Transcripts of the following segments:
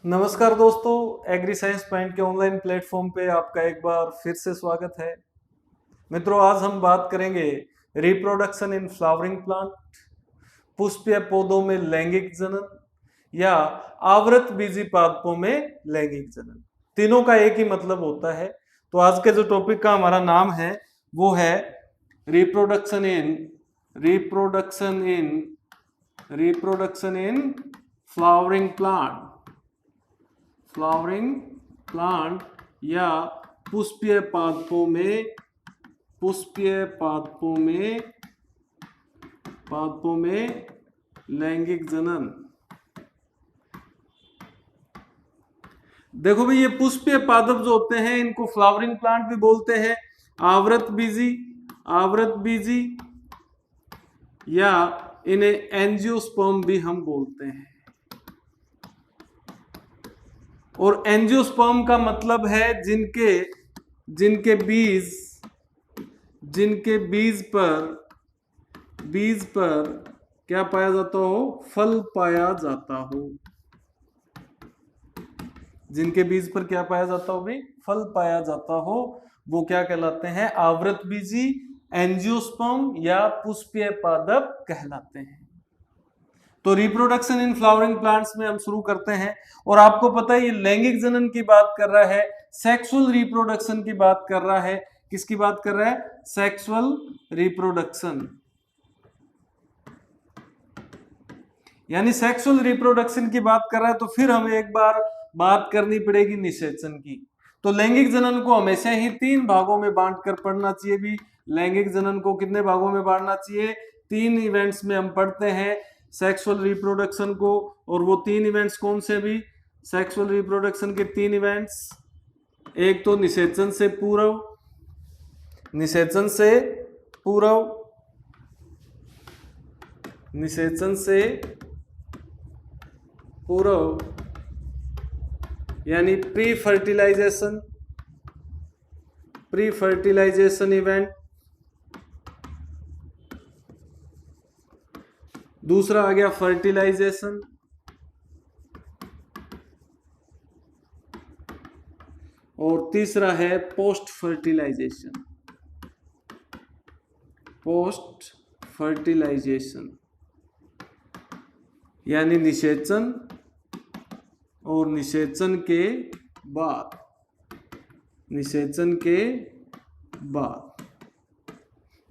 नमस्कार दोस्तों, agri science point के ऑनलाइन प्लेटफॉर्म पे आपका एक बार फिर से स्वागत है। मित्रों, आज हम बात करेंगे रिप्रोडक्शन इन फ्लावरिंग प्लांट, पुष्पीय पौधों में लैंगिक जनन या आवृत बीजी पादपों में लैंगिक जनन। तीनों का एक ही मतलब होता है। तो आज के जो टॉपिक का हमारा नाम है वो है रिप्रोडक्शन इन फ्लावरिंग प्लांट या पुष्पीय पादपों में लैंगिक जनन। देखो भाई, ये पुष्पीय पादप जो होते हैं इनको फ्लावरिंग प्लांट भी बोलते हैं, आवृत बीजी या इन्हें एंजियोस्पर्म भी हम बोलते हैं। और एंजियोस्पर्म का मतलब है जिनके बीज पर क्या पाया जाता हो? फल पाया जाता हो। जिनके बीज पर क्या पाया जाता हो भाई? फल पाया जाता हो, वो क्या कहलाते हैं? आवृत बीजी, एंजियोस्पर्म या पुष्पीय पादप कहलाते हैं। तो रिप्रोडक्शन इन फ्लावरिंग प्लांट्स में हम शुरू करते हैं। और आपको पता है ये लैंगिक जनन की बात कर रहा है, सेक्सुअल रिप्रोडक्शन की बात कर रहा है। किसकी बात कर रहा है? Sexual reproduction. यानी सेक्सुअल रिप्रोडक्शन की बात कर रहा है, तो फिर हमें एक बार बात करनी पड़ेगी निषेचन की। तो लैंगिक जनन को हमेशा ही 3 भागों में बांट कर पढ़ना चाहिए भी। लैंगिक जनन को कितने भागों में बांटना चाहिए? 3 इवेंट्स में हम पढ़ते हैं सेक्सुअल रिप्रोडक्शन को। और वो 3 इवेंट्स कौन से भी? सेक्सुअल रिप्रोडक्शन के 3 इवेंट्स, एक तो निषेचन से पूर्व यानी प्री फर्टिलाइजेशन इवेंट। दूसरा आ गया फर्टिलाइजेशन। और तीसरा है पोस्ट फर्टिलाइजेशन यानी निषेचन और निषेचन के बाद।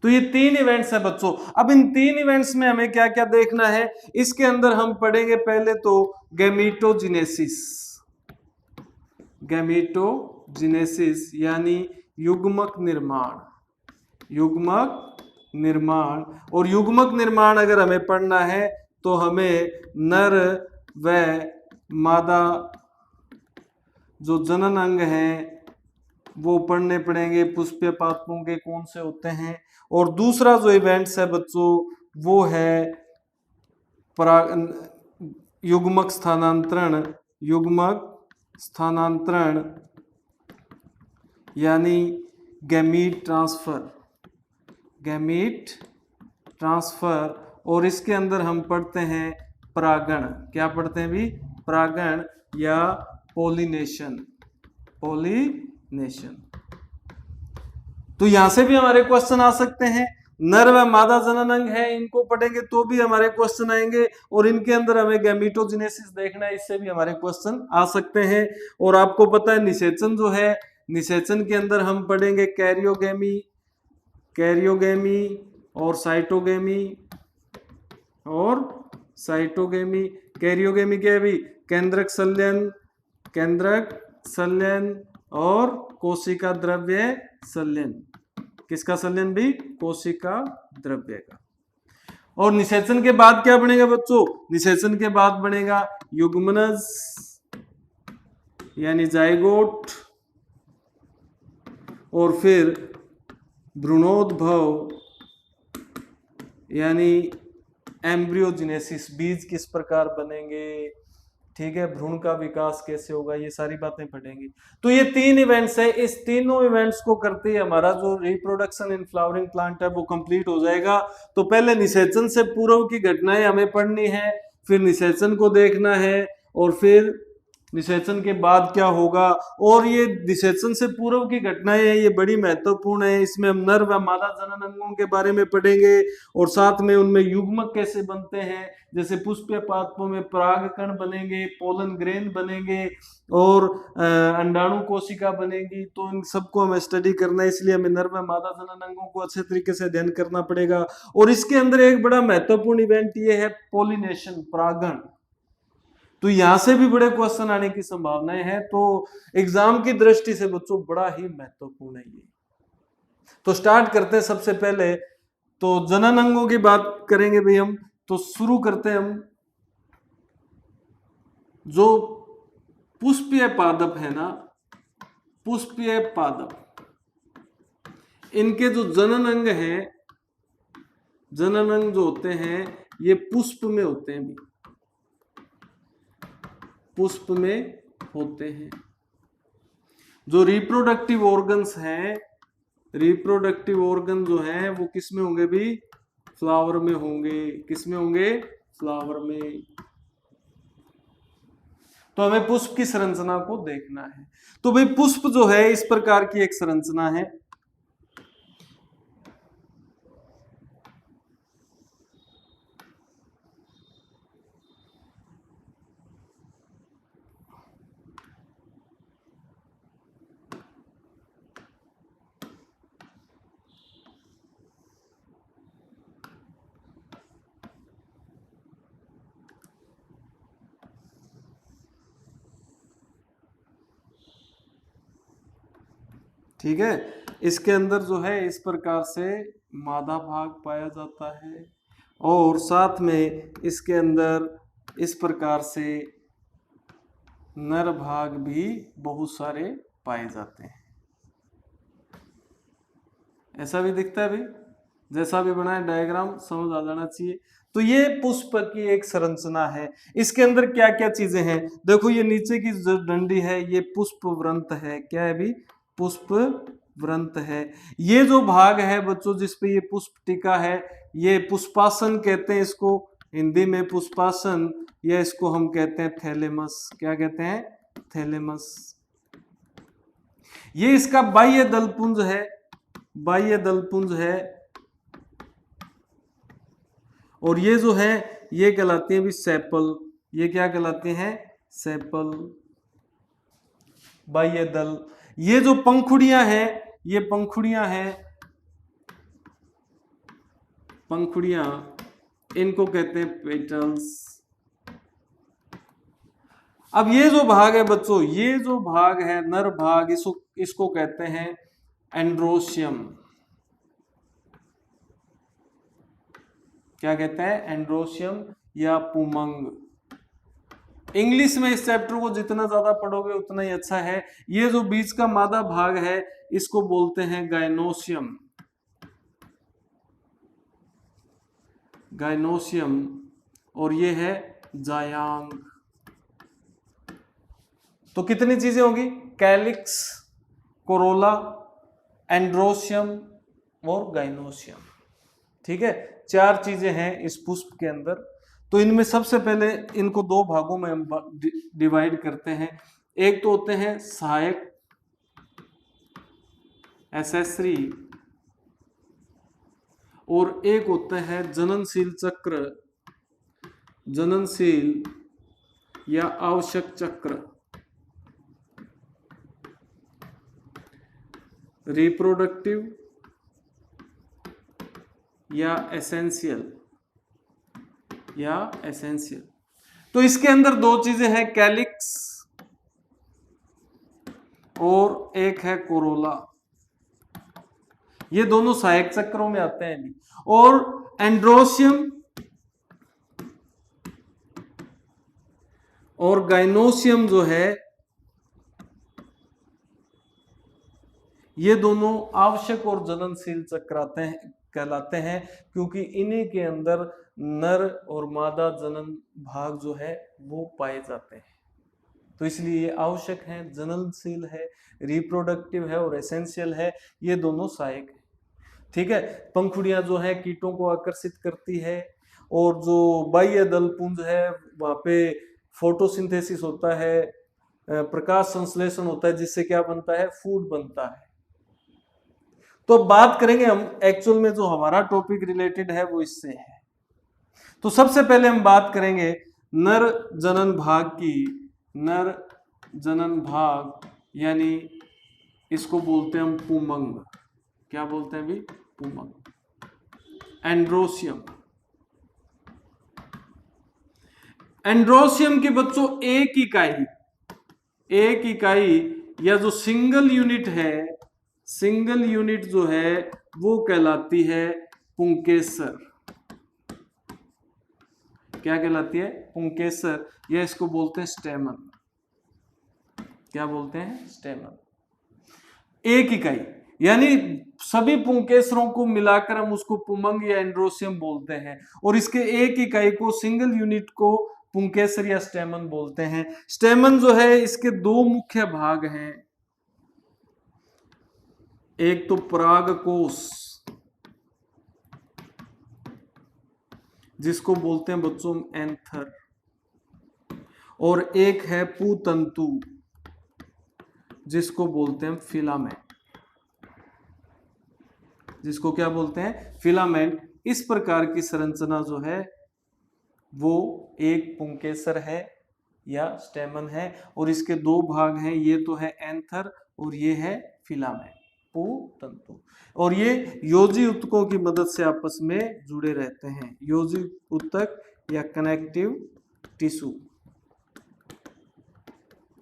तो ये 3 इवेंट्स है बच्चों। अब इन 3 इवेंट्स में हमें क्या क्या देखना है? इसके अंदर हम पढ़ेंगे पहले तो गैमीटोजेनेसिस यानी युग्मक निर्माण। और युग्मक निर्माण अगर हमें पढ़ना है तो हमें नर व मादा जो जनन अंग हैं वो पढ़ने पड़ेंगे। पुष्पीय पादपों के कौन से होते हैं? और दूसरा जो इवेंट्स है बच्चों वो है युग्मक स्थानांतरण यानी गैमीट ट्रांसफर। और इसके अंदर हम पढ़ते हैं परागण। क्या पढ़ते हैं भी? परागण या पोलिनेशन। तो यहां से भी हमारे क्वेश्चन आ सकते हैं। नर व मादा जनन अंग है, इनको पढ़ेंगे तो भी हमारे क्वेश्चन आएंगे। और इनके अंदर हमें गैमीटोजेनेसिस देखना है, इससे भी हमारे क्वेश्चन आ सकते हैं। और आपको पता है निषेचन जो है, निषेचन के अंदर हम पढ़ेंगे कैरियोगेमी और साइटोगेमी। कैरियोगेमी क्या है भी? केंद्रक संलयन और कोशिका द्रव्य संलयन। किसका संलयन भी? कोशिका द्रव्य का। और निषेचन के बाद क्या बनेगा बच्चों? निषेचन के बाद बनेगा युग्मनज यानी जाइगोट। और फिर भ्रूणोद्भव यानी एम्ब्रियोजेनेसिस, बीज किस प्रकार बनेंगे, ठीक है, भ्रूण का विकास कैसे होगा, ये सारी बातें पढ़ेंगे। तो ये 3 इवेंट्स है। इस तीनों इवेंट्स को करते ही हमारा जो रिप्रोडक्शन इन फ्लावरिंग प्लांट है वो कंप्लीट हो जाएगा। तो पहले निषेचन से पूर्व की घटनाएं हमें पढ़नी है, फिर निषेचन को देखना है, और फिर निषेचन के बाद क्या होगा, और ये निषेचन से पूर्व की घटनाएं हैं, ये बड़ी महत्वपूर्ण है। इसमें हम नर व मादा जनन अंगों के बारे में पढ़ेंगे और साथ में उनमें युग्मक कैसे बनते हैं, जैसे पुष्पीय पादपों में परागकण बनेंगे, पोलन ग्रेन बनेंगे और अंडाणु कोशिका बनेगी। तो इन सबको हमें स्टडी करना है, इसलिए हमें नर व मादा जनन अंगों को अच्छे तरीके से अध्ययन करना पड़ेगा। और इसके अंदर एक बड़ा महत्वपूर्ण इवेंट ये है पोलिनेशन, परागण। तो यहां से भी बड़े क्वेश्चन आने की संभावनाएं हैं, तो एग्जाम की दृष्टि से बच्चों बड़ा ही महत्वपूर्ण है ये। तो स्टार्ट करते हैं। सबसे पहले तो जनन अंगों की बात करेंगे भाई हम, तो शुरू करते हैं हम। जो पुष्पीय पादप है ना, पुष्पीय पादप, इनके जो जनन अंग है, जनन अंग जो होते हैं ये पुष्प में होते हैं भी, पुष्प में होते हैं। जो रिप्रोडक्टिव ऑर्गन्स हैं, रिप्रोडक्टिव ऑर्गन जो है वो किस में होंगे भी, फ्लावर में होंगे। किस में होंगे, फ्लावर में। तो हमें पुष्प की संरचना को देखना है। तो भाई पुष्प जो है इस प्रकार की एक संरचना है। ठीक है, इसके अंदर जो है इस प्रकार से मादा भाग पाया जाता है और साथ में इसके अंदर इस प्रकार से नर भाग भी बहुत सारे पाए जाते हैं। ऐसा भी दिखता है भाई, जैसा भी बना है डायग्राम समझ आ जाना चाहिए। तो ये पुष्प की एक संरचना है। इसके अंदर क्या क्या चीजें हैं, देखो ये नीचे की जो डंडी है ये पुष्प व्रंत है। क्या है भी, पुष्प व्रंत है। ये जो भाग है बच्चों जिसपे ये पुष्प टिका है, ये पुष्पासन कहते हैं इसको, हिंदी में पुष्पासन, या इसको हम कहते हैं थैलेमस। क्या कहते हैं, थैलेमस। ये इसका बाह्य दलपुंज है, बाह्य दलपुंज है। और ये जो है ये कहलाते हैं भी सेपल। ये क्या कहलाते हैं, सेपल, बाह्य दल। ये जो पंखुड़ियां हैं, ये पंखुड़ियां हैं, पंखुड़ियां, इनको कहते हैं पेटल्स। अब ये जो भाग है बच्चों, ये जो भाग है नर भाग, इसको कहते हैं एंड्रोशियम। क्या कहते हैं, एंड्रोशियम या पुमंग। इंग्लिश में इस चैप्टर को जितना ज्यादा पढ़ोगे उतना ही अच्छा है। ये जो बीच का मादा भाग है इसको बोलते हैं गायनोसियम, गायनोसियम। और ये है जायांग। तो कितनी चीजें होगी, कैलिक्स, कोरोला, एंड्रोशियम और गायनोसियम। ठीक है, 4 चीजें हैं इस पुष्प के अंदर। तो इनमें सबसे पहले इनको 2 भागों में हम डिवाइड करते हैं। एक तो होते हैं सहायक, एसेसरी, और एक होता है जननशील चक्र, जननशील या आवश्यक चक्र, रिप्रोडक्टिव या एसेंशियल, या एसेंशियल। तो इसके अंदर 2 चीजें हैं, कैलिक्स और एक है कोरोला। ये दोनों सहायक चक्रों में आते हैं। और एंड्रोशियम और गायनोसियम जो है ये दोनों आवश्यक और जननशील चक्र आते हैं, कहलाते हैं, क्योंकि इन्हीं के अंदर नर और मादा जनन भाग जो है वो पाए जाते हैं। तो इसलिए ये आवश्यक है, जननशील है, रिप्रोडक्टिव है और एसेंशियल है। ये दोनों सहायक है। ठीक है, पंखुड़ियां जो है कीटों को आकर्षित करती है, और जो बाह्य दलपुंज है वहां पे फोटोसिंथेसिस होता है, प्रकाश संश्लेषण होता है, जिससे क्या बनता है, फूड बनता है। तो बात करेंगे हम एक्चुअल में जो हमारा टॉपिक रिलेटेड है वो इससे है। तो सबसे पहले हम बात करेंगे नर जनन भाग की। नर जनन भाग यानी इसको बोलते हैं हम पुमंग। क्या बोलते हैं भी, पुमंग। एंड्रोसियम। एंड्रोसियम के बच्चों एक इकाई या जो सिंगल यूनिट है, सिंगल यूनिट जो है वो कहलाती है पुंकेसर। क्या कहलाती है, पुंकेसर, या इसको बोलते हैं स्टेमन। क्या बोलते हैं, स्टेमन। एक इकाई यानी सभी पुंकेसरों को मिलाकर हम उसको पुमंग या एंड्रोसियम बोलते हैं, और इसके एक इकाई को, सिंगल यूनिट को पुंकेसर या स्टेमन बोलते हैं। स्टेमन जो है इसके दो मुख्य भाग हैं, एक तो परागकोश जिसको बोलते हैं बच्चों एंथर, और एक है पुतंतु जिसको बोलते हैं फिलामेंट। जिसको क्या बोलते हैं, फिलामेंट। इस प्रकार की संरचना जो है वो एक पुंकेसर है या स्टेमन है, और इसके दो भाग हैं, ये तो है एंथर और ये है फिलामेंट, पुतंतु। और ये योजी ऊतकों की मदद से आपस में जुड़े रहते हैं। योजी ऊतक या कनेक्टिव टिश्यू,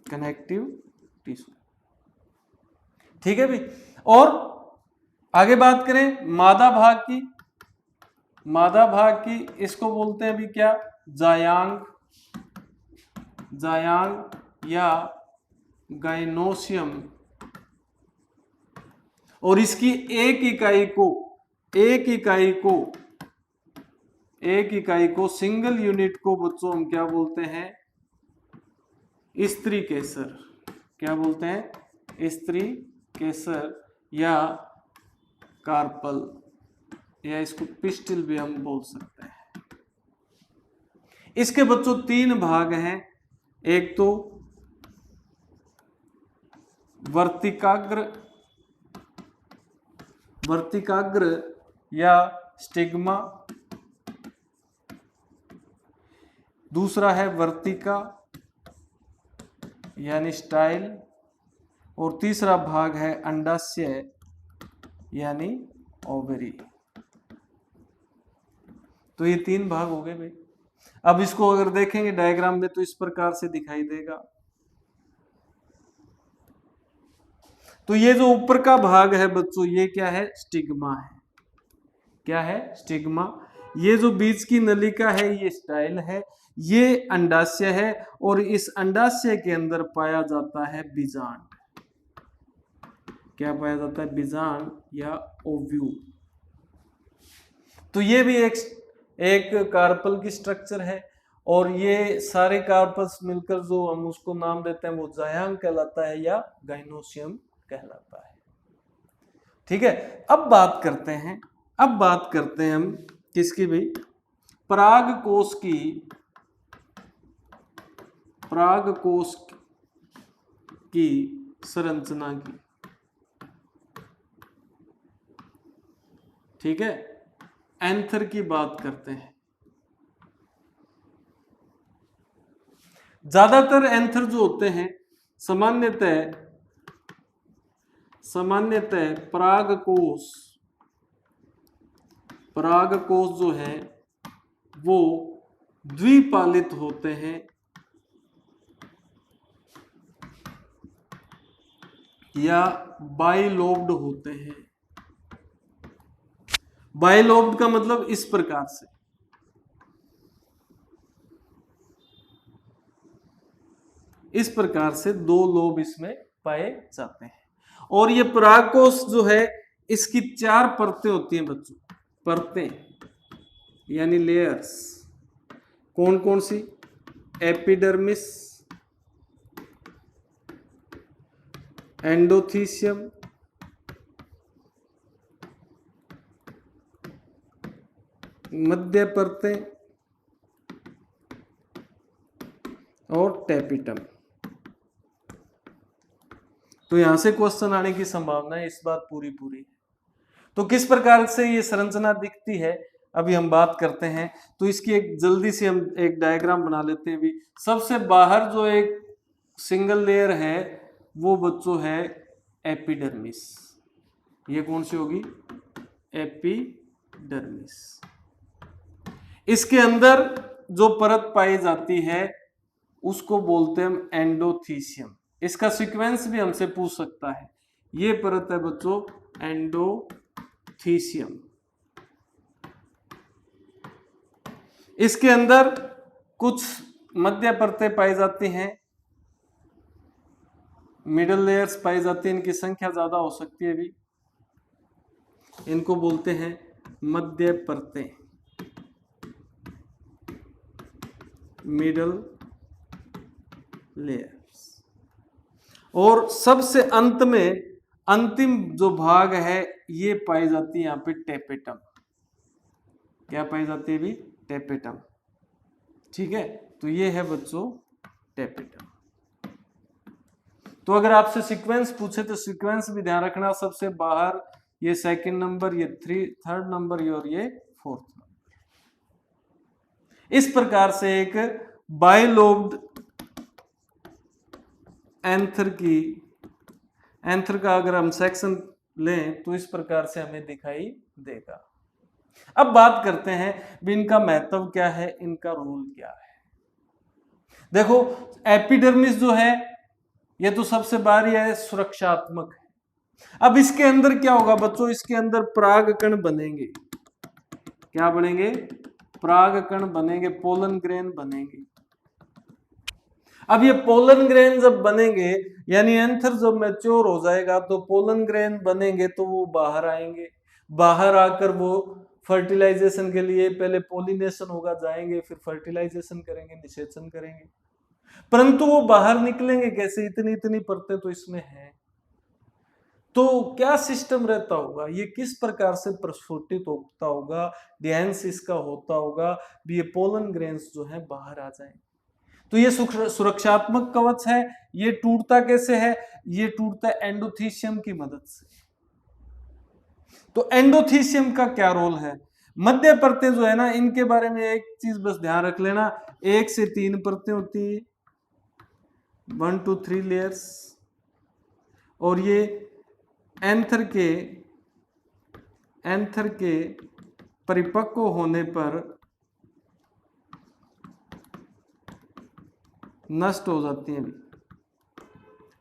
कनेक्टिव टिश्यू। ठीक है भाई। और आगे बात करें मादा भाग की। मादा भाग की इसको बोलते हैं भी क्या, जायांग, जायांग या गाइनोसियम। और इसकी एक इकाई को सिंगल यूनिट को बच्चों हम क्या बोलते हैं, स्त्री केसर। क्या बोलते हैं, स्त्री केसर या कार्पल, या इसको पिस्टिल भी हम बोल सकते हैं। इसके बच्चों तीन भाग हैं, एक तो वर्तिकाग्र या स्टिग्मा, दूसरा है वर्तिका यानी स्टाइल, और तीसरा भाग है अंडाशय यानी ओवरी। तो ये तीन भाग हो गए भाई। अब इसको अगर देखेंगे डायग्राम में तो इस प्रकार से दिखाई देगा। तो ये जो ऊपर का भाग है बच्चों, ये क्या है, स्टिग्मा है। क्या है, स्टिग्मा। ये जो बीच की नलिका है ये स्टाइल है, ये अंडाशय है, और इस अंडाशय के अंदर पाया जाता है बीजांड। क्या पाया जाता है, बीजांड या ओव्यूल। तो ये भी एक कार्पल की स्ट्रक्चर है, और ये सारे कार्पल्स मिलकर जो हम उसको नाम देते हैं वो जायांग कहलाता है या गाइनोसियम कहलाता है। ठीक है। अब बात करते हैं हम किसकी भाई, परागकोश की संरचना की। ठीक है, एंथर की बात करते हैं। ज्यादातर एंथर जो होते हैं सामान्यतः परागकोश जो है वो द्विपालित होते हैं या बाइलोब्ड होते हैं। बाइलोब्ड का मतलब इस प्रकार से, दो लोब इसमें पाए जाते हैं। और ये परागकोश जो है इसकी 4 परतें होती हैं बच्चों। परतें यानी लेयर्स। कौन कौन सी, एपिडर्मिस, एंडोथीसियम, मध्य परतें और टेपिटम। तो यहां से क्वेश्चन आने की संभावना है, इस बात पूरी पूरी है। तो किस प्रकार से ये संरचना दिखती है अभी हम बात करते हैं। तो इसकी एक जल्दी से हम एक डायग्राम बना लेते हैं। अभी सबसे बाहर जो एक सिंगल लेयर है वो बच्चों है एपिडर्मिस। ये कौन सी होगी? एपिडर्मिस। इसके अंदर जो परत पाई जाती है उसको बोलते हैं हम एंडोथीसियम। इसका सीक्वेंस भी हमसे पूछ सकता है। ये परत है बच्चों एंडोथीसियम। इसके अंदर कुछ मध्य परतें पाई जाती हैं, मिडल लेयर्स पाई जाती हैं। इनकी संख्या ज्यादा हो सकती है। अभी इनको बोलते हैं मध्य परतें, मिडल लेयर्स। और सबसे अंत में अंतिम जो भाग है ये पाई जाती है यहां पे टेपेटम। क्या पाई जाती है? भी टेपेटम। ठीक है, तो ये है बच्चों टेपेटम। तो अगर आपसे सीक्वेंस पूछे तो सीक्वेंस भी ध्यान रखना। सबसे बाहर ये सेकंड नंबर, ये थर्ड नंबर, और ये फोर्थ नंबर। इस प्रकार से एक बाइलोब्ड एंथर का अगर हम सेक्शन लें तो इस प्रकार से हमें दिखाई देगा। अब बात करते हैं भी इनका महत्व क्या है, इनका रोल क्या है। देखो एपिडर्मिस जो है ये तो सबसे बाहरी है, सुरक्षात्मक है। अब इसके अंदर क्या होगा बच्चों? इसके अंदर परागकण बनेंगे। क्या बनेंगे? परागकण बनेंगे, पोलन ग्रेन बनेंगे। अब ये पोलन ग्रेन जब बनेंगे यानी एंथर जब मैच्योर हो जाएगा तो पोलन ग्रेन बनेंगे तो वो बाहर आएंगे। बाहर आकर वो फर्टिलाइजेशन के लिए पहले पोलिनेशन होगा, जाएंगे, फिर फर्टिलाइजेशन करेंगे, निषेचन करेंगे। परंतु वो बाहर निकलेंगे कैसे? इतनी इतनी परतें तो इसमें है। तो क्या सिस्टम रहता होगा? ये किस प्रकार से प्रस्फुटित होता होगा, डेंस इसका होता होगा भी ये पोलन ग्रेन्स जो है बाहर आ जाए। तो ये सुरक्षात्मक कवच है। ये टूटता कैसे है? ये टूटता है एंडोथीसियम की मदद से। तो एंडोथीसियम का क्या रोल है? मध्य परतें जो है ना, इनके बारे में एक चीज बस ध्यान रख लेना, 1 से 3 परतें होती है, 1 to 3 लेयर्स। और ये एंथर के परिपक्व होने पर नष्ट हो जाती हैं,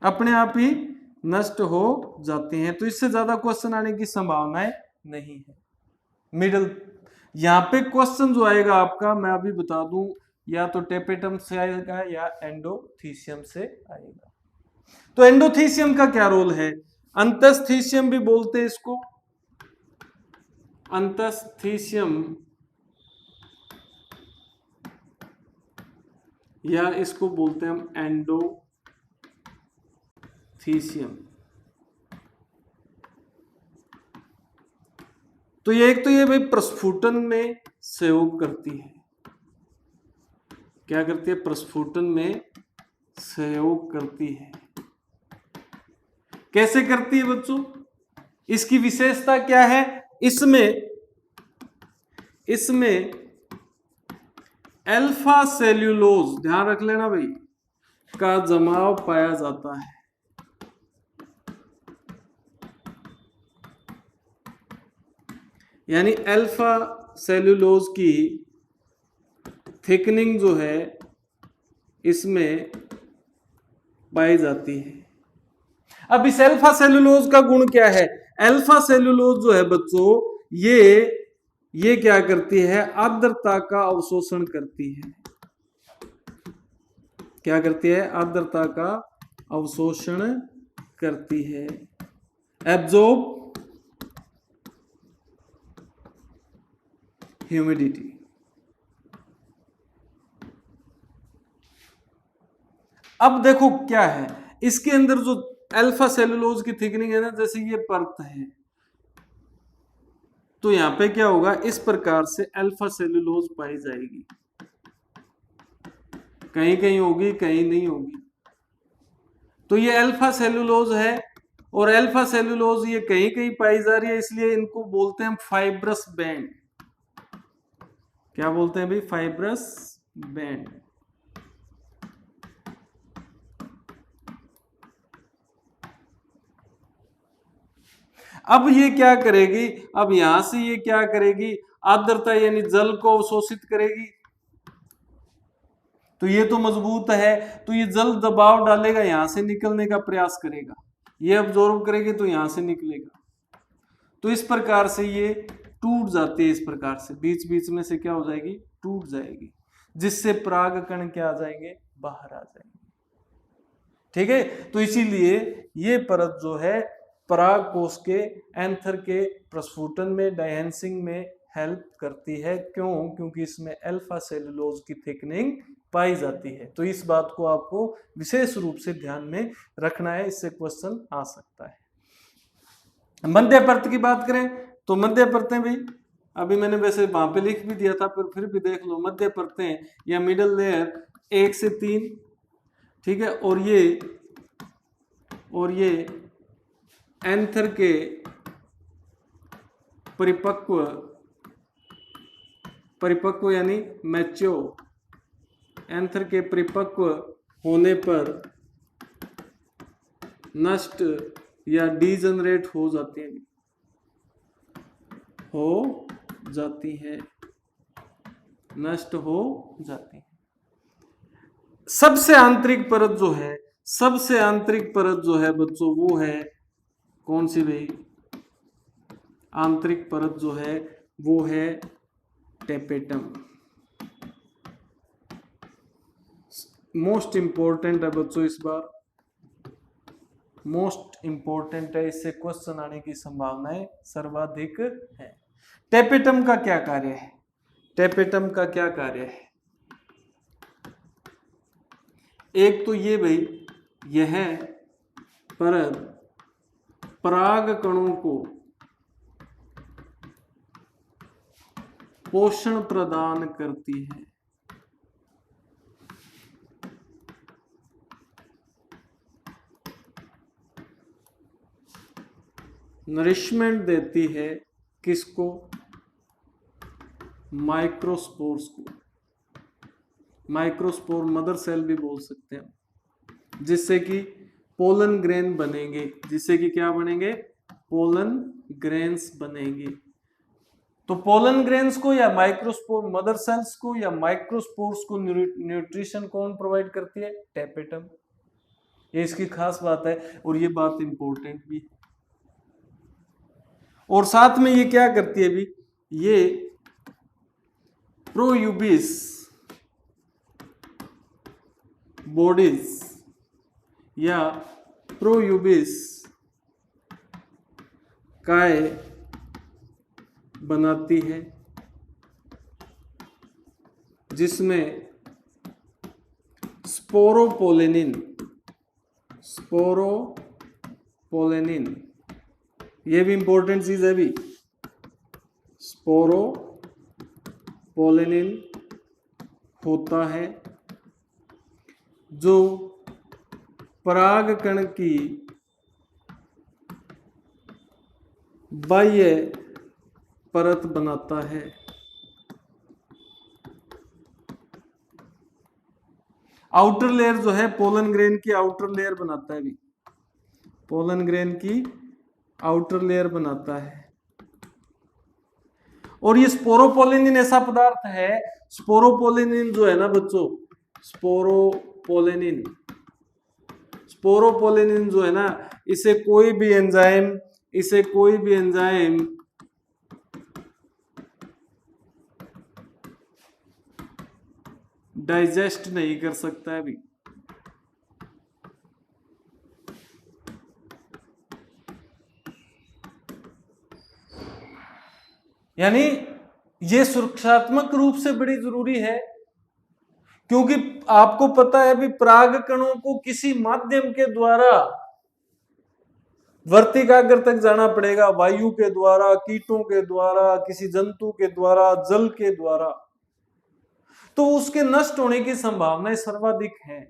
अपने आप ही नष्ट हो जाती हैं। तो इससे ज्यादा क्वेश्चन आने की संभावनाएं नहीं है। मिडल यहां पे क्वेश्चन जो आएगा आपका, मैं अभी बता दूं, या तो टेपेटम से आएगा या एंडोथीसियम से आएगा। तो एंडोथीसियम का क्या रोल है? अंतस्थीसियम भी बोलते हैं इसको, अंतस्थीसियम, या इसको बोलते हैं हम एंडोथीसियम। तो ये एक तो ये भाई प्रस्फुटन में सहयोग करती है। क्या करती है? प्रस्फुटन में सहयोग करती है। कैसे करती है बच्चों? इसकी विशेषता क्या है? इसमें अल्फा सेल्यूलोज, ध्यान रख लेना भाई, का जमाव पाया जाता है। यानी अल्फा सेल्यूलोज की थिकनिंग जो है इसमें पाई जाती है। अब इस अल्फा सेल्यूलोज का गुण क्या है? अल्फा सेल्यूलोज जो है बच्चों, ये क्या करती है? आर्द्रता का अवशोषण करती है। क्या करती है? आर्द्रता का अवशोषण करती है। Absorb humidity. अब देखो क्या है इसके अंदर जो अल्फा सेलुलोज की थिकनिंग है ना, जैसे ये परत है, तो यहां पे क्या होगा? इस प्रकार से अल्फा सेलुलोज पाई जाएगी। कहीं कहीं होगी, कहीं नहीं होगी। तो ये अल्फा सेलुलोज है, और अल्फा सेलुलोज ये कहीं कहीं पाई जा रही है, इसलिए इनको बोलते हैं फाइब्रस बैंड। क्या बोलते हैं भाई? Fibrous band. अब ये क्या करेगी? अब यहां से ये क्या करेगी? आर्द्रता यानी जल को अवशोषित करेगी। तो ये तो मजबूत है, तो ये जल दबाव डालेगा, यहां से निकलने का प्रयास करेगा, ये अब्जॉर्ब करेगी तो यहां से निकलेगा। तो इस प्रकार से ये टूट जाती है, इस प्रकार से बीच बीच में से क्या हो जाएगी? टूट जाएगी, जिससे पराग कण क्या आ जाएंगे? बाहर आ जाएंगे। ठीक है, तो इसीलिए ये परत जो है पराग कोश के एंथर के प्रस्फुटन में, डायहेंसिंग में हेल्प करती है। क्यों? क्योंकि इसमें अल्फा सेलुलोज की थिकनिंग पाई जाती है। तो इस बात को आपको विशेष रूप से ध्यान में रखना है, इससे क्वेश्चन आ सकता है। मध्य परत की बात करें तो मध्य परतें भी अभी मैंने वैसे वहां पे लिख भी दिया था, पर फिर भी देख लो। मध्य परतें या मिडल लेयर 1 से 3, ठीक है, और ये एंथर के परिपक्व यानी मैच्योर, एंथर के परिपक्व होने पर नष्ट या डीजनरेट हो जाती है, नष्ट हो जाती है। सबसे आंतरिक परत जो है बच्चों, वो है कौन सी भाई? आंतरिक परत जो है वो है टेपेटम। मोस्ट इंपॉर्टेंट है बच्चों, इस बार मोस्ट इंपॉर्टेंट है, इससे क्वेश्चन आने की संभावनाएं सर्वाधिक है। टेपेटम का क्या कार्य है? टेपेटम का क्या कार्य है? एक तो ये भाई, यह परत पराग कणों को पोषण प्रदान करती है। नरिशमेंट देती है किसको? माइक्रोस्पोर्स को। माइक्रोस्पोर मदर सेल भी बोल सकते हैं, जिससे कि पोलन ग्रेन बनेंगे, जिससे कि क्या बनेंगे? पोलन ग्रेन्स बनेंगे। तो पोलन ग्रेन्स को या माइक्रोस्पोर मदर सेल्स को या माइक्रोस्पोर्स को न्यूट्रिशन कौन प्रोवाइड करती है? टेपेटम। ये इसकी खास बात है, और ये बात इंपॉर्टेंट भी। और साथ में ये क्या करती है भी? ये प्रोयूबिस बॉडीज या प्रोयूबिस काय बनाती है, जिसमें स्पोरोपोलेनिन ये भी इंपॉर्टेंट चीज है भी। स्पोरोपोलेनिन होता है, जो पराग कण की बाह्य परत बनाता है। आउटर लेयर जो है पोलन ग्रेन की आउटर लेयर बनाता है भी, पोलन ग्रेन की आउटर लेयर बनाता है। और ये स्पोरोपोलेनिन ऐसा पदार्थ है, स्पोरोपोलेनिन जो है ना बच्चों, स्पोरोपोलेनिन जो है ना, इसे कोई भी एंजाइम डाइजेस्ट नहीं कर सकता है अभी। यानी ये सुरक्षात्मक रूप से बड़ी जरूरी है, क्योंकि आपको पता है भी पराग कणों को किसी माध्यम के द्वारा वर्तिकाग्र तक जाना पड़ेगा, वायु के द्वारा, कीटों के द्वारा, किसी जंतु के द्वारा, जल के द्वारा। तो उसके नष्ट होने की संभावनाएं सर्वाधिक है।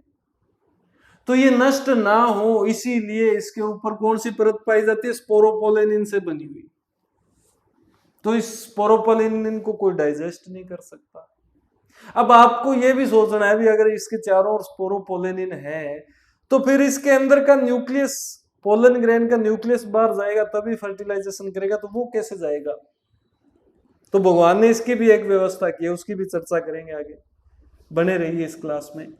तो ये नष्ट ना हो इसीलिए इसके ऊपर कौन सी परत पाई जाती है, स्पोरोपोलेनिन से बनी हुई। तो इस स्पोरोपोलेनिन को कोई डाइजेस्ट नहीं कर सकता। अब आपको ये भी सोचना है भी, अगर इसके चारों ओर स्पोरोपोलेनिन है तो फिर इसके अंदर का न्यूक्लियस, पोलन ग्रेन का न्यूक्लियस बाहर जाएगा तभी फर्टिलाइजेशन करेगा, तो वो कैसे जाएगा? तो भगवान ने इसकी भी एक व्यवस्था की है, उसकी भी चर्चा करेंगे आगे, बने रहिए इस क्लास में।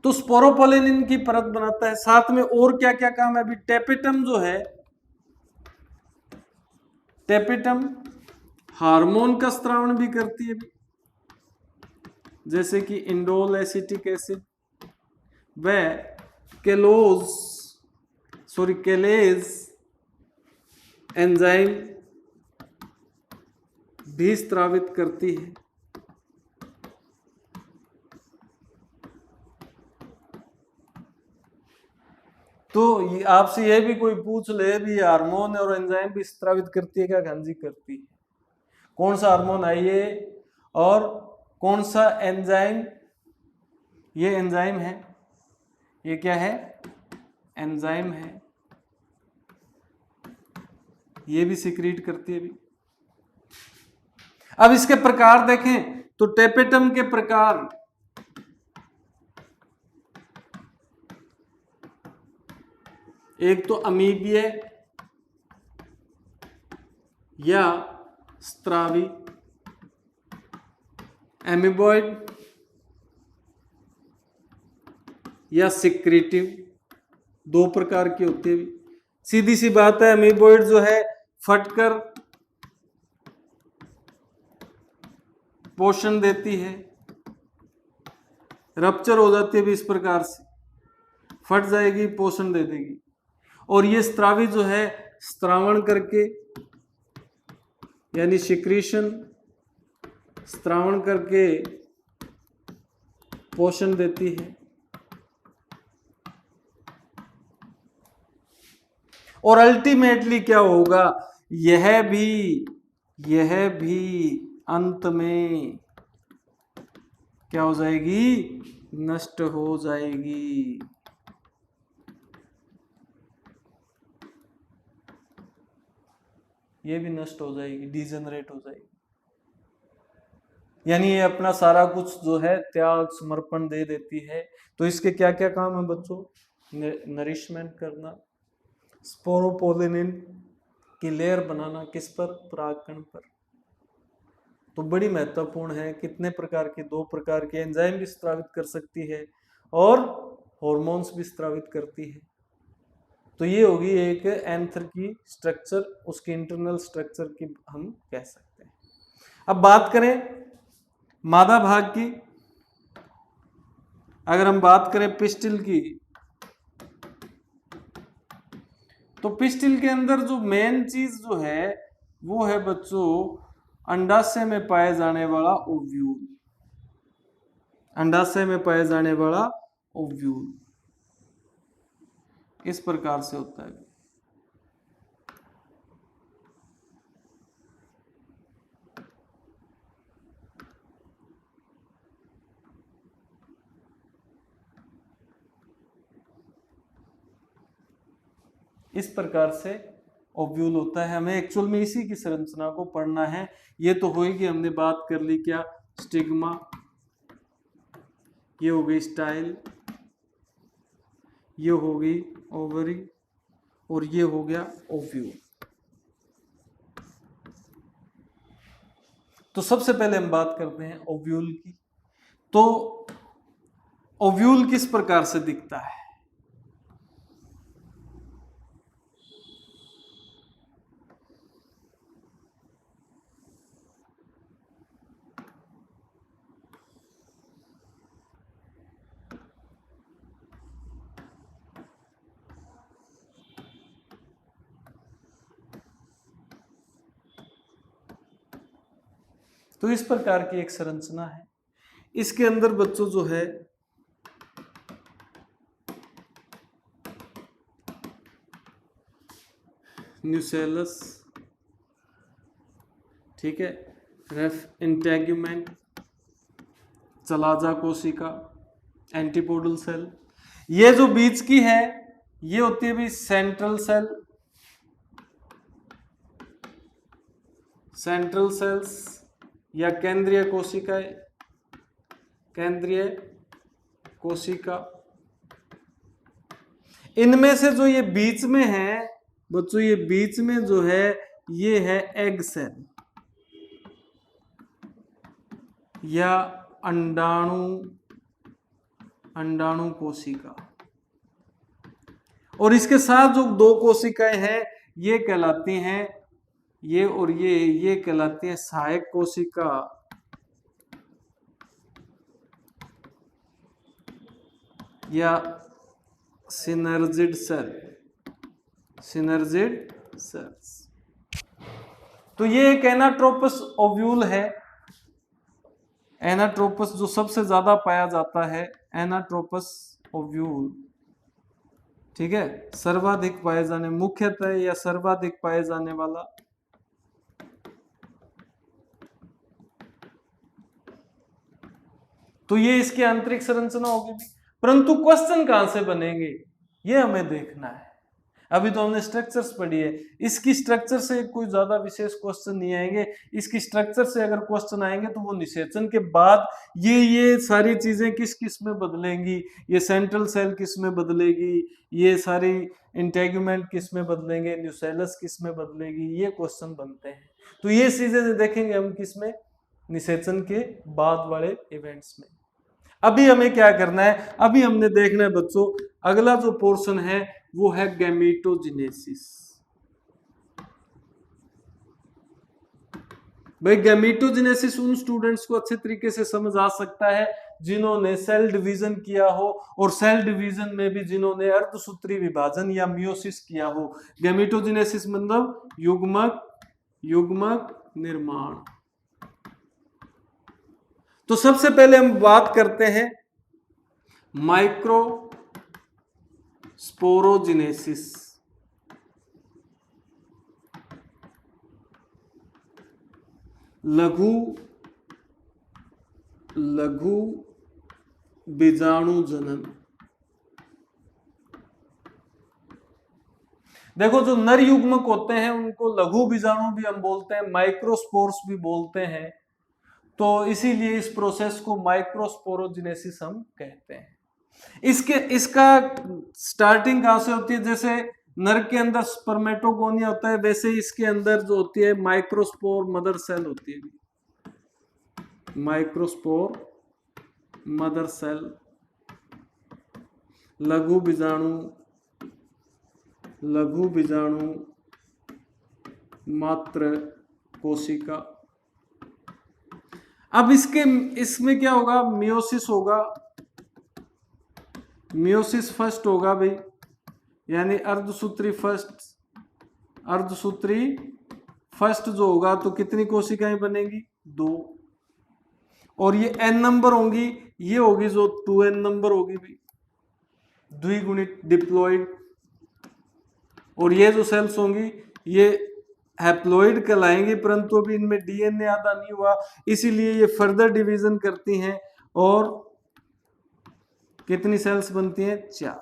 तो स्पोरोपोलेनिन की परत बनाता है, साथ में और क्या क्या काम है अभी, टेपेटम जो है, टेपेटम हार्मोन का स्त्रावण भी करती है, जैसे कि इंडोल एसिटिक एसिड व केलेज एंजाइम भी स्त्रावित करती है। तो आपसे यह भी कोई पूछ ले भी हार्मोन और एंजाइम भी स्त्रावित करती है क्या? हाँ जी करती है। कौन सा हार्मोन है ये और कौन सा एंजाइम? ये एंजाइम है, ये क्या है? एंजाइम है, ये भी सिक्रीट करती है भी। अब इसके प्रकार देखें तो टेपेटम के प्रकार, एक तो अमीबीय या स्त्रावी, एमीबॉइड या सिक्रीटिव, दो प्रकार की होती है। सीधी सी बात है, अमीबॉइड जो है फटकर पोषण देती है, रप्चर हो जाती है भी इस प्रकार से, फट जाएगी पोषण दे देगी। और ये स्त्रावी जो है स्त्रावण करके, यानी सिक्रीशन, स्त्रावण करके पोषण देती है। और अल्टीमेटली क्या होगा, यह भी अंत में क्या हो जाएगी? नष्ट हो जाएगी। ये भी नष्ट हो जाएगी, डिजेनरेट हो जाएगी। यानी ये अपना सारा कुछ जो है त्याग समर्पण दे देती है। तो इसके क्या क्या काम है बच्चों? नरिशमेंट करना, स्पोरोपोलेनिन की लेयर बनाना, किस पर? परागकण पर। तो बड़ी महत्वपूर्ण है। कितने प्रकार के? दो प्रकार के एंजाइम भी स्त्रावित कर सकती है और हॉर्मोन्स भी स्त्रावित करती है। तो ये होगी एक एंथर की स्ट्रक्चर, उसकी इंटरनल स्ट्रक्चर की हम कह सकते हैं। अब बात करें मादा भाग की, अगर हम बात करें पिस्टिल की, तो पिस्टिल के अंदर जो मेन चीज जो है वो है बच्चों अंडाशय में पाए जाने वाला ओव्यूल। अंडाशय में पाए जाने वाला ओव्यूल इस प्रकार से होता है। इस प्रकार से ओव्यूल होता है। हमें एक्चुअल में इसी की संरचना को पढ़ना है। ये तो होगी, हमने बात कर ली क्या? स्टिग्मा, ये हो गई स्टाइल, ये हो गई ओवरी और ये हो गया ओव्यूल। तो सबसे पहले हम बात करते हैं ओव्यूल की। तो ओव्यूल किस प्रकार से दिखता है? तो इस प्रकार की एक संरचना है। इसके अंदर बच्चों जो है न्यूसेलस, ठीक है, रेफ इंटेग्यूमेंट, चलाजा कोशिका, एंटीपोडल सेल, ये जो बीच की है ये होती है भी सेंट्रल सेल, सेंट्रल सेल्स या केंद्रीय कोशिकाएं, केंद्रीय कोशिका। इनमें से जो ये बीच में है बच्चों, ये बीच में जो है ये है एग सेल या अंडाणु, अंडाणु कोशिका। और इसके साथ जो दो कोशिकाएं हैं ये कहलाती हैं, ये और ये कहलाती है सहायक कोशिका या सिनर्जिड सेल, सिनर्जिड सेल्स। तो ये एक एनाट्रोपस ओव्यूल है, एनाट्रोपस जो सबसे ज्यादा पाया जाता है, एनाट्रोपस ओव्यूल, ठीक है, सर्वाधिक पाए जाने, मुख्यतः या सर्वाधिक पाए जाने वाला। तो ये इसकी आंतरिक संरचना होगी भी, परंतु क्वेश्चन कहां से बनेंगे ये हमें देखना है। अभी तो हमने स्ट्रक्चर्स पढ़ी है, इसकी स्ट्रक्चर से कोई ज्यादा विशेष क्वेश्चन नहीं आएंगे। इसकी स्ट्रक्चर से अगर क्वेश्चन आएंगे तो वो निषेचन के बाद ये सारी चीजें किस किस में बदलेंगी, ये सेंट्रल सेल किस में बदलेगी, ये सारी इंटेगुमेंट किस में बदलेंगे, न्यूसेलस किस में बदलेगी, ये क्वेश्चन बनते हैं। तो ये चीजें देखेंगे हम किस में, निषेचन के बाद वाले इवेंट्स में। अभी हमें क्या करना है, अभी हमने देखना है बच्चों, अगला जो पोर्शन है वो है गैमीटोजेनेसिस। भाई गैमीटोजेनेसिस उन स्टूडेंट्स को अच्छे तरीके से समझ आ सकता है जिन्होंने सेल डिवीजन किया हो, और सेल डिवीजन में भी जिन्होंने अर्धसूत्री विभाजन या मियोसिस किया हो। गैमीटोजेनेसिस मतलब युग्मक, युग्मक निर्माण। तो सबसे पहले हम बात करते हैं माइक्रोस्पोरोजेनेसिस। लघु लघु बीजाणु जनन। देखो जो नर युग्मक होते हैं उनको लघु बीजाणु भी हम बोलते हैं, माइक्रोस्पोर्स भी बोलते हैं, तो इसीलिए इस प्रोसेस को माइक्रोस्पोरोजेनेसिस हम कहते हैं। इसका स्टार्टिंग कहां से होती है, जैसे नर के अंदर स्पर्मेटोगोनिया होता है वैसे इसके अंदर जो होती है माइक्रोस्पोर मदर सेल होती है, माइक्रोस्पोर मदर सेल, लघु बीजाणु, लघु बीजाणु मात्र कोशिका। अब इसमें क्या होगा, मियोसिस होगा, मियोसिस फर्स्ट होगा भाई, यानी अर्धसूत्री फर्स्ट, अर्धसूत्री फर्स्ट जो होगा तो कितनी कोशिकाएं बनेंगी, 2, और ये n नंबर होंगी, ये होगी जो 2n नंबर होगी भाई, द्विगुणित डिप्लॉइड। और ये जो सेल्स होंगी ये हैप्लॉइड कहलाएंगे, परंतु अभी इनमें डीएनए आधा नहीं हुआ, इसीलिए ये फर्दर डिवीजन करती हैं और कितनी सेल्स बनती हैं, 4।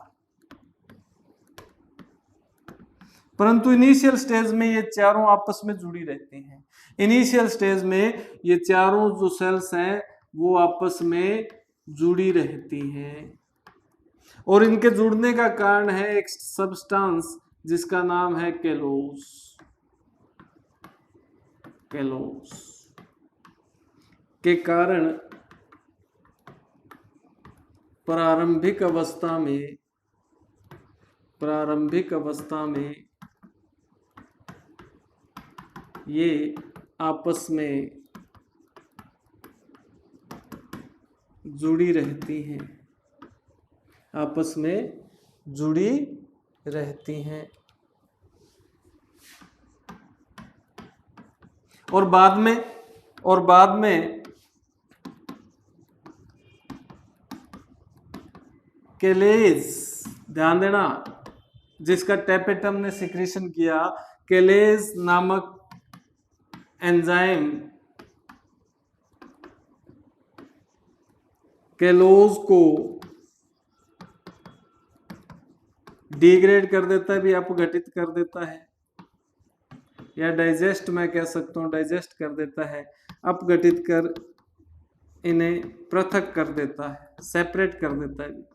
परंतु इनिशियल स्टेज में ये चारों आपस में जुड़ी रहती हैं। इनिशियल स्टेज में ये चारों जो सेल्स हैं वो आपस में जुड़ी रहती हैं, और इनके जुड़ने का कारण है एक सब्सटेंस जिसका नाम है केलोस, केलोस के कारण प्रारंभिक अवस्था में, प्रारंभिक अवस्था में ये आपस में जुड़ी रहती हैं, आपस में जुड़ी रहती हैं, और बाद में केलेज, ध्यान देना, जिसका टेपेटम ने सिक्रीशन किया, केलेज नामक एंजाइम केलोज को डिग्रेड कर देता है, भी अपघटित कर देता है, या डाइजेस्ट मैं कह सकता हूं, डाइजेस्ट कर देता है, अपघटित कर इन्हें पृथक कर देता है, सेपरेट कर देता है।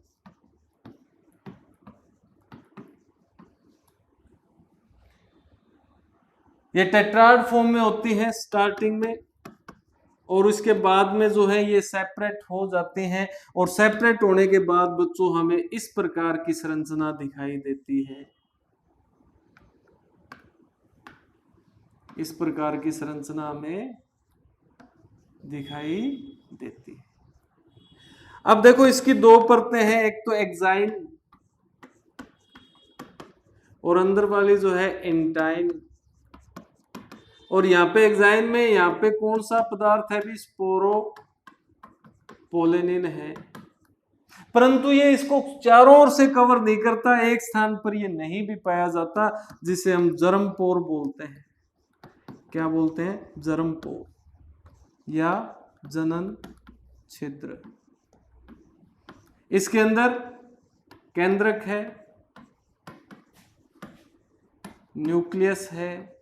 ये टेट्राड फॉर्म में होती है स्टार्टिंग में, और उसके बाद में जो है ये सेपरेट हो जाते हैं, और सेपरेट होने के बाद बच्चों हमें इस प्रकार की संरचना दिखाई देती है, इस प्रकार की संरचना हमें दिखाई देती है। अब देखो इसकी दो परतें हैं, एक तो एक्साइन और अंदर वाली जो है एंटाइन, और यहाँ पे एक्साइन में यहाँ पे कौन सा पदार्थ है भी, स्पोरोपोलेनिन है, परंतु ये इसको चारों ओर से कवर नहीं करता, एक स्थान पर ये नहीं भी पाया जाता, जिसे हम जर्मपोर बोलते हैं। क्या बोलते हैं? जर्मपोर या जनन छिद्र। इसके अंदर केंद्रक है, न्यूक्लियस है,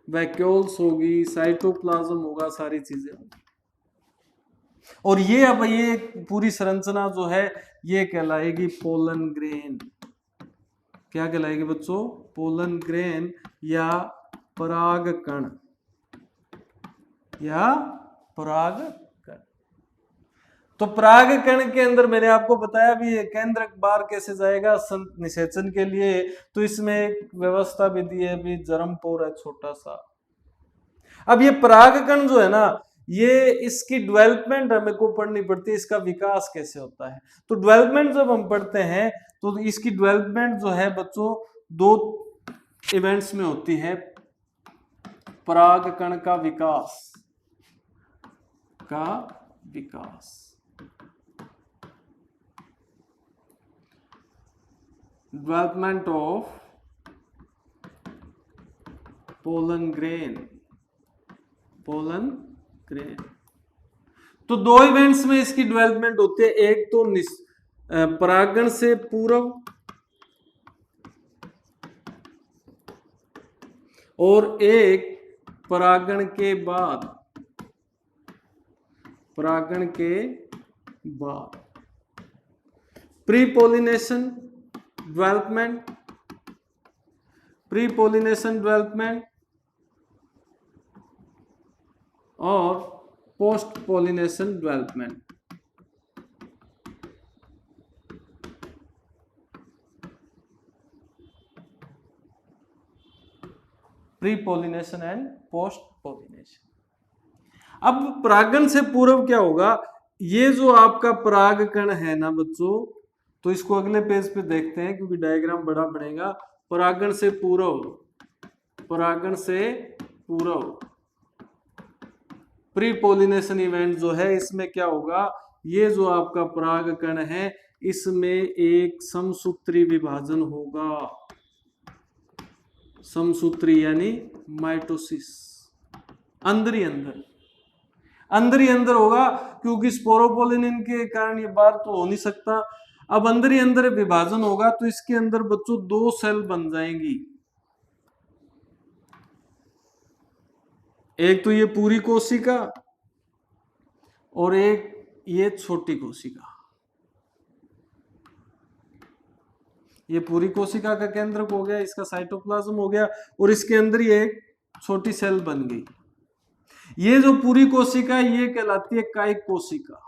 वैक्यूल्स होगी, साइटोप्लाज्म होगा, सारी चीजें होगी। और ये अब ये पूरी संरचना जो है ये कहलाएगी पोलन ग्रेन। क्या कहलाएगी बच्चों? पोलन ग्रेन या परागकण, या परागकण। तो परागकण के अंदर मैंने आपको बताया भी ये केंद्रक बाहर कैसे जाएगा निषेचन के लिए, तो इसमें एक व्यवस्था भी दी है भी, जर्मपोर है छोटा सा। अब ये परागकण जो है ना, ये इसकी डेवलपमेंट हमें को पढ़नी पड़ती है, इसका विकास कैसे होता है। तो डेवलपमेंट जब हम पढ़ते हैं तो इसकी डेवलपमेंट जो है बच्चों दो इवेंट्स में होती है। परागकण का विकास, development of pollen grain, pollen grain. तो दो इवेंट्स में इसकी डेवलपमेंट होती है, एक तो परागण से पूर्व और एक परागण के बाद, परागण के बाद। Pre pollination development, pre pollination development और post pollination development. Pre pollination and post pollination. अब परागण से पूर्व क्या होगा, ये जो आपका परागकण है ना बच्चों, तो इसको अगले पेज पे देखते हैं क्योंकि डायग्राम बड़ा बनेगा। परागण से पूर्व, परागण से पूर्व प्री पोलिनेशन इवेंट जो है, इसमें क्या होगा, ये जो आपका परागकण है इसमें एक समसूत्री विभाजन होगा, समसूत्री यानी माइटोसिस, अंदर ही अंदर, अंदर ही अंदर होगा, क्योंकि स्पोरोपोलिन के कारण ये बाहर तो हो नहीं सकता। अब अंदर ही अंदर विभाजन होगा, तो इसके अंदर बच्चों दो सेल बन जाएंगी, एक तो ये पूरी कोशिका और एक ये छोटी कोशिका। ये पूरी कोशिका का केंद्रक हो गया, इसका साइटोप्लाज्म हो गया, और इसके अंदर ये एक छोटी सेल बन गई। ये जो पूरी कोशिका ये कहलाती है कायिक कोशिका,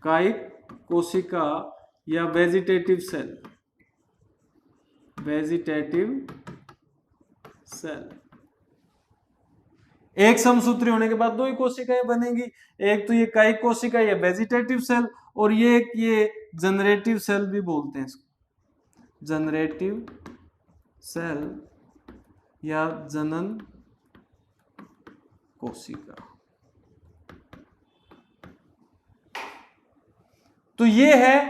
कायिक कोशिका या वेजिटेटिव सेल, वेजिटेटिव सेल। एक समसूत्री होने के बाद दो ही कोशिकाएं बनेंगी, एक तो ये कायिक कोशिका या वेजिटेटिव सेल, और ये जनरेटिव सेल भी बोलते हैं इसको, जनरेटिव सेल या जनन कोशिका। तो ये है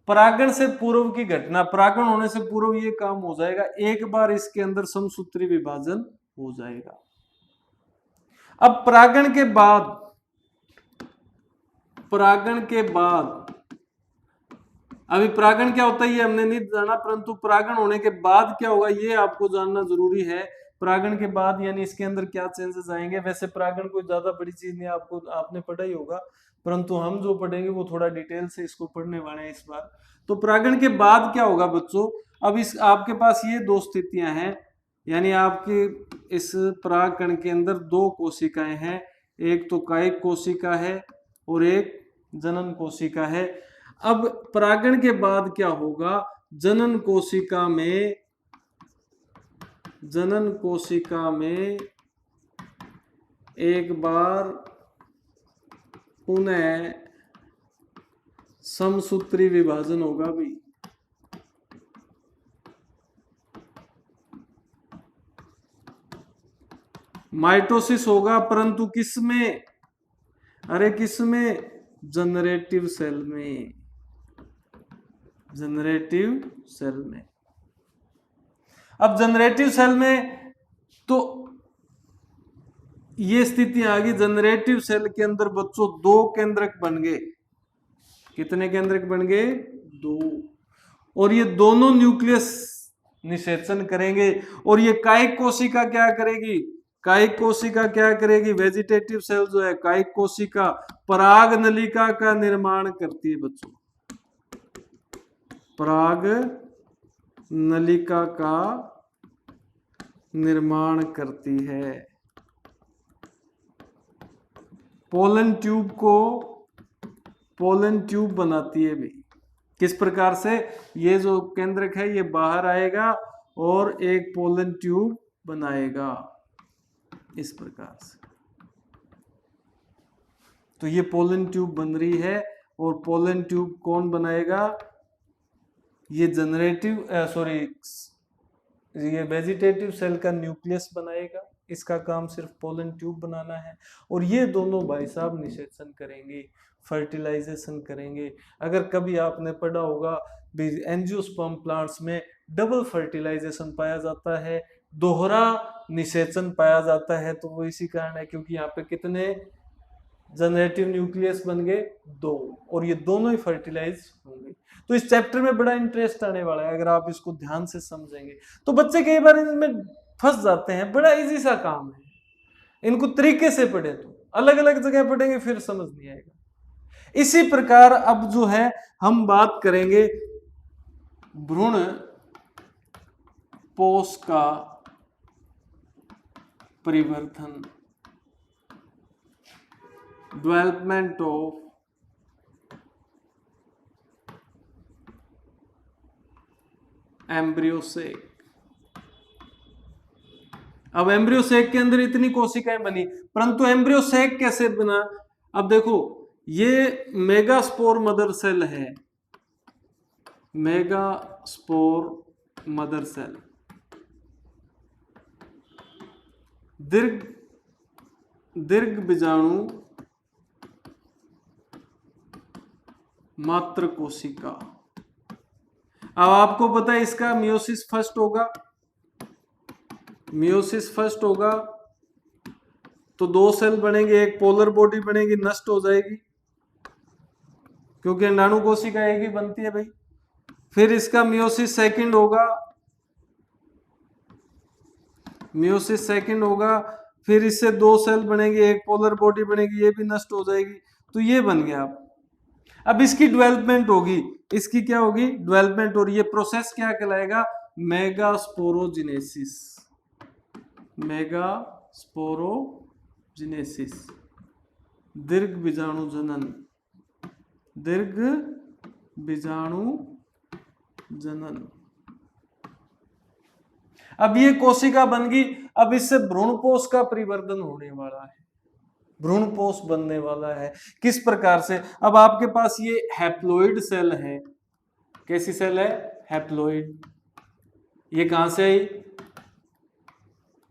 परागण से पूर्व की घटना। परागण होने से पूर्व ये काम हो जाएगा, एक बार इसके अंदर समसूत्री विभाजन हो जाएगा। अब परागण के बाद, परागण के बाद अभी परागण क्या होता है ये हमने नहीं जाना, परंतु परागण होने के बाद क्या होगा ये आपको जानना जरूरी है। परागण के बाद यानी इसके अंदर क्या चेंजेस आएंगे। वैसे परागण कोई ज्यादा बड़ी चीज नहीं, आपको आपने पढ़ा ही होगा, परंतु हम जो पढ़ेंगे वो थोड़ा डिटेल से इसको पढ़ने वाले हैं इस बार। तो परागण के बाद क्या होगा बच्चों, अब इस आपके पास ये दो स्थितियां हैं, यानी आपके इस परागकण के अंदर दो कोशिकाएं हैं, एक तो कायिक कोशिका है और एक जनन कोशिका है। अब परागण के बाद क्या होगा, जनन कोशिका में एक बार पुनः समसूत्री विभाजन होगा भी। माइटोसिस होगा, परंतु किसमें, अरे किसमें, जनरेटिव सेल में, जनरेटिव सेल में। अब जनरेटिव सेल में तो ये स्थिति आ गई, जनरेटिव सेल के अंदर बच्चों दो केंद्रक बन गए। कितने केंद्रक बन गए, दो, और ये दोनों न्यूक्लियस निषेचन करेंगे। और ये कायिक कोशिका क्या करेगी, कायिक कोशिका क्या करेगी, वेजिटेटिव सेल जो है कायिक कोशिका पराग नलिका का निर्माण करती है बच्चों, पराग नलिका का निर्माण करती है। पोलन ट्यूब बनाती है भी। किस प्रकार से, ये जो केंद्रक है ये बाहर आएगा और एक पोलन ट्यूब बनाएगा इस प्रकार से। तो ये पोलन ट्यूब बन रही है, और पोलन ट्यूब कौन बनाएगा, ये ये वेजिटेटिव सेल का न्यूक्लियस बनाएगा। इसका काम सिर्फ पोलन ट्यूब बनाना है। और ये दोनों भाई साहब निषेचन करेंगे, फर्टिलाइजेशन करेंगे। अगर कभी आपने पढ़ा होगा एंजियोस्पर्म प्लांट्स में डबल फर्टिलाइजेशन पाया जाता है, दोहरा निषेचन पाया जाता है, तो वो इसी कारण है क्योंकि यहाँ पे कितने जनरेटिव न्यूक्लियस बन गए, दो, और ये दोनों ही फर्टिलाइज होंगे। तो इस चैप्टर में बड़ा इंटरेस्ट आने वाला है अगर आप इसको ध्यान से समझेंगे। तो बच्चे कई बार इनमें फंस जाते हैं, बड़ा इजी सा काम है, इनको तरीके से पढ़े, तो अलग अलग जगह पढ़ेंगे फिर समझ नहीं आएगा। इसी प्रकार अब जो है हम बात करेंगे भ्रूण पोष का परिवर्धन, डेवलपमेंट ऑफ एम्ब्रियो सेक। अब एम्ब्रियो सेक के अंदर इतनी कोशिकाएं बनी, परंतु एम्ब्रियो सेक कैसे बना। अब देखो ये मेगास्पोर मदर सेल है, मेगास्पोर मदर सेल, दीर्घ बीजाणु मात्र कोशिका। अब आपको पता है इसका मियोसिस फर्स्ट होगा, मियोसिस फर्स्ट होगा तो दो सेल बनेंगे, एक पोलर बॉडी बनेगी, नष्ट हो जाएगी क्योंकि अंडाणु कोशिका एक ही बनती है भाई। फिर इसका मियोसिस सेकंड होगा, मियोसिस सेकंड होगा, फिर इससे दो सेल बनेंगे, एक पोलर बॉडी बनेगी, ये भी नष्ट हो जाएगी, तो ये बन गया। अब इसकी डेवलपमेंट होगी, इसकी क्या होगी, डेवलपमेंट, और ये प्रोसेस क्या कहलाएगा, मेगास्पोरोजिनेसिस, मेगास्पोरोजिनेसिस, दीर्घ बीजाणु जनन, दीर्घ बीजाणु जनन। अब ये कोशिका बन गई, अब इससे भ्रूणपोष का परिवर्धन होने वाला है, भ्रूणपोष बनने वाला है। किस प्रकार से, अब आपके पास ये हैप्लॉइड सेल है, कैसी सेल है, हैप्लॉइड, ये कहां से आई,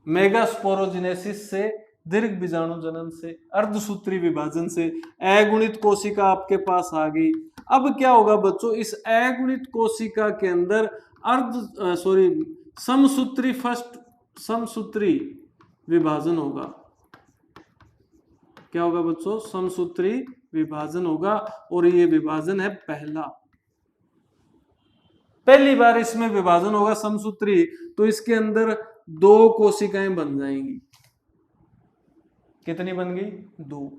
मेगास्पोरोजिनेसिस से, दीर्घ बीजाणु जनन से, अर्धसूत्री विभाजन से अगुणित कोशिका आपके पास आ गई। अब क्या होगा बच्चों, इस अगुणित कोशिका के अंदर समसूत्री विभाजन होगा। क्या होगा बच्चों, समसूत्री विभाजन होगा, और ये विभाजन है पहला, पहली बार इसमें विभाजन होगा समसूत्री, तो इसके अंदर 2 कोशिकाएं बन जाएंगी। कितनी बन गई? 2।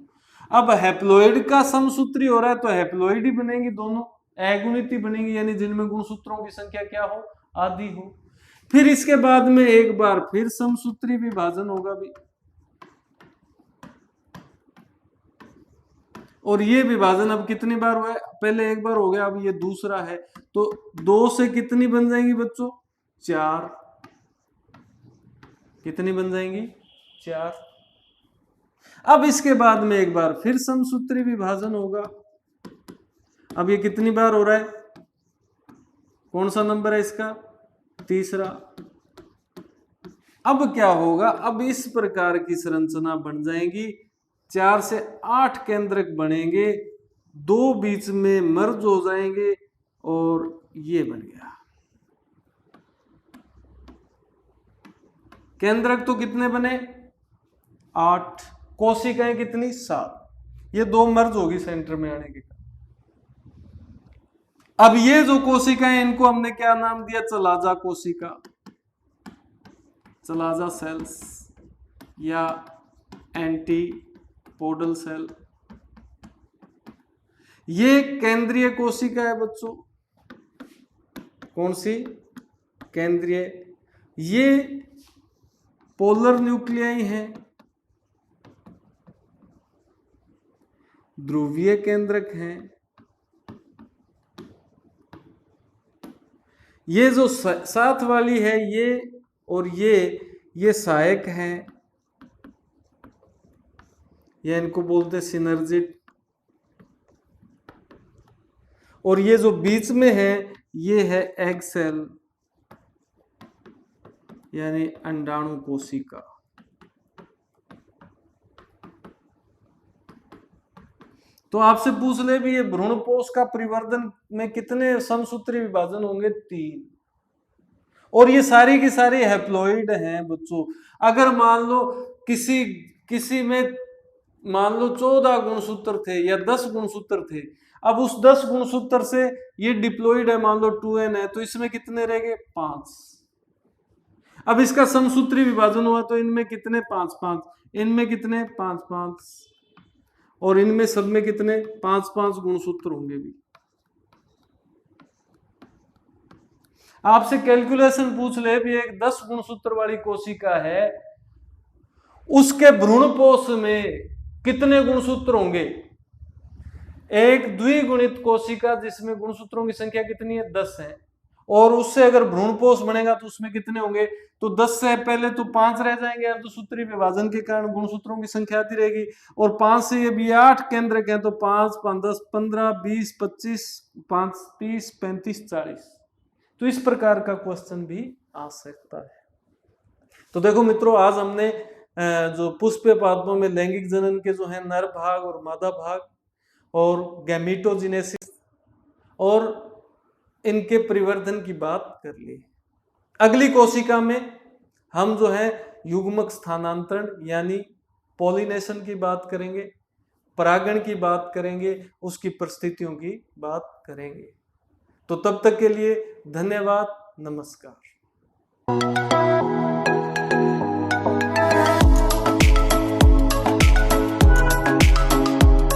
अब हैप्लॉइड का समसूत्री हो रहा है तो हैप्लॉइड ही बनेंगी, दोनों अगुणित ही बनेंगी, यानी जिनमें गुणसूत्रों की संख्या क्या हो? आधी हो। फिर इसके बाद में एक बार फिर समसूत्री विभाजन होगा भी, और ये विभाजन अब कितनी बार हुआ है? पहले एक बार हो गया, अब ये दूसरा है, तो 2 से कितनी बन जाएंगी बच्चों? 4। कितनी बन जाएंगी? 4। अब इसके बाद में एक बार फिर समसूत्री विभाजन होगा। अब ये कितनी बार हो रहा है? कौन सा नंबर है इसका? तीसरा। अब क्या होगा? अब इस प्रकार की संरचना बन जाएगी, 4 से 8 केंद्रक बनेंगे, 2 बीच में मर्ज हो जाएंगे और ये बन गया। केंद्रक तो कितने बने? 8। कोशिकाएं कितनी? 7। ये 2 मर्ज होगी सेंटर में आने के कारण। अब ये जो कोशिकाएं, इनको हमने क्या नाम दिया? चलाजा कोशिका, चलाजा सेल्स या एंटीपोडल सेल। ये केंद्रीय कोशिका है बच्चों। कौन सी? केंद्रीय। ये पोलर न्यूक्लियाई हैं, ध्रुवीय केंद्रक हैं। ये जो साथ वाली है ये और ये सहायक हैं, या इनको बोलते हैं सिनर्जिट। और ये जो बीच में है ये है एग सेल, यानी अंडाणु कोशिका। तो आपसे पूछ ले भी ये भ्रूणपोष का परिवर्धन में कितने समसूत्री विभाजन होंगे? 3। और ये सारी की सारी हैप्लॉइड हैं बच्चों। अगर मान लो किसी में मान लो 14 गुणसूत्र थे या 10 गुणसूत्र थे, अब उस 10 गुणसूत्र से ये डिप्लॉइड है, मान लो 2n है, तो इसमें कितने रह गए? 5। अब इसका समसूत्री विभाजन हुआ तो इनमें कितने? 5-5। इनमें कितने? 5-5। और इनमें सब में कितने? 5-5 गुणसूत्र होंगे भी। आपसे कैलकुलेशन पूछ ले भी, एक 10 गुणसूत्र वाली कोशिका है, उसके भ्रूणपोष में कितने गुणसूत्र होंगे? एक द्विगुणित कोशिका जिसमें गुणसूत्रों की संख्या कितनी है? 10 है, और उससे अगर भ्रूणपोष बनेगा तो उसमें कितने होंगे? तो 10 से पहले तो 5 रह जाएंगे, अर्धसूत्री विभाजन के कारण गुणसूत्रों की संख्या आती रहेगी, और 5 से ये भी 8 केंद्रक हैं, तो 5, 5, 10, 15, 20, 25, 5, 30, 35, 40। तो इस प्रकार का क्वेश्चन भी आ सकता है। तो देखो मित्रों, आज हमने जो पुष्प पादपों में लैंगिक जनन के जो है नर भाग और मादा भाग और गैमीटोजेनेसिस और इनके परिवर्धन की बात कर ली। अगली कोशिका में हम जो है युग्मक स्थानांतरण यानी पॉलिनेशन की बात करेंगे, परागण की बात करेंगे, उसकी परिस्थितियों की बात करेंगे। तो तब तक के लिए धन्यवाद, नमस्कार।